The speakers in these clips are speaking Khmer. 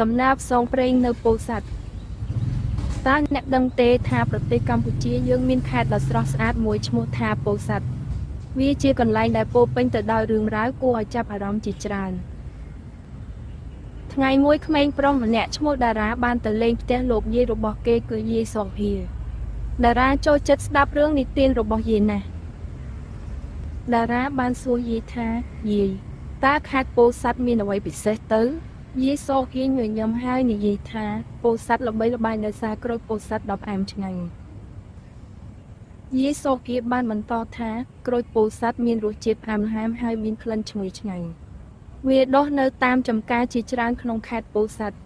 ដំណាបសងព្រេងនៅពោធិ៍សាត់តើអ្នកដឹងទេថាប្រទេសកម្ពុជាយើងមានខេត្តដ៏ស្រស់ស្អាតមួយឈ្មោះថាពោធិ៍សាត់វាជាកន្លែងដែលពោរពេញទៅដោយរឿងរ៉ាវគួរឲ្យចាប់អារម្មណ៍ជាច្រើនថ្ងៃមួយក្មេងប្រុសម្នាក់ឈ្មោះតារាបានទៅលេងផ្ទះលោកយាយរបស់គេគឺយាយសកភាតារាចូលចិត្តស្ដាប់រឿងនិទានរបស់យាយណាស់តារាបានសួរយាយថាយាយតើខេត្តពោធិ៍សាត់មានអ្វីពិសេសទៅយាយសកភាញញឹមហើយនិយាយថាពោធិ៍សាត់ល្បីល្បាញដោយសារក្រូចពោធិ៍សាត់ដ៏ផ្អែមឆ្ងាញ់យាយសកភាបានបន្តថាក្រូចពោធិ៍សាត់មានរសជាតិផ្អែមល្ហែមហើយមានក្លិនឈ្ងុយឆ្ងាញ់វាដុះនៅតាមចំការជាច្រើនក្នុងខេត្តពោធិ៍សាត់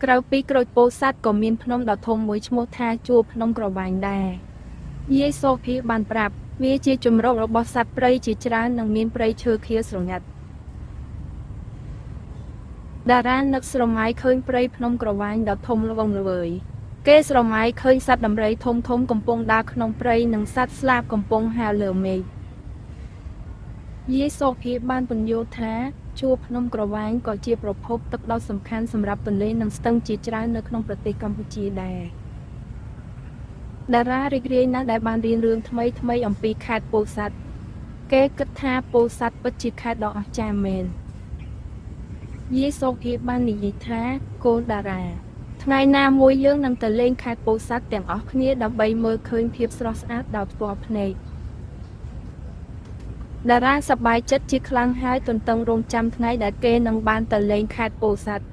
ក្រៅពីក្រូចពោធិ៍សាត់ក៏មានភ្នំដ៏ធំមួយឈ្មោះថាជួរភ្នំក្រវ៉ាញដែរយាយសកភាបានប្រាប់វាជាជម្រករបស់សត្វព្រៃជាច្រើននិងមានព្រៃឈើខៀវស្រងាត់តារានឹកស្រមៃឃើញព្រៃភ្នំក្រវ៉ាញដ៏ធំល្វឹងល្វើយគេស្រមៃឃើញសត្វដំរីធំធំកំពុងដើរក្នុងព្រៃនិងសត្វស្លាបកំពុងហើរលើមេឃយាយសកភាបានពន្យល់ថាជួរភ្នំក្រវ៉ាញក៏ជាប្រភពទឹកដ៏សំខាន់សម្រាប់ទន្លេនិងស្ទឹងជាច្រើននៅក្នុងប្រទេសកម្ពុជាដែរតារារីករាយណាស់ដែលបានរៀនរឿងថ្មីអំពីខេត្តពោធិ៍សាត់គេគិតថាពោធិ៍សាត់ពិតជាខេត្តដ៏អស្ចារ្យមែនយាយសកភាបាននិយាយថាកូនតារាថ្ងៃណាមួយយើងនឹងទៅលេងខេត្តពោធិ៍សាត់ទាំងអស់គ្នាដើម្បីមើលឃើញភាពស្រស់ស្អាតដោយផ្ទាល់ភ្នែកតារាសប្បាយចិត្តជាខ្លាំងហើយទន្ទឹងរង់ចាំថ្ងៃដែលគេនឹងបានទៅលេងខេត្តពោធិ៍សាត់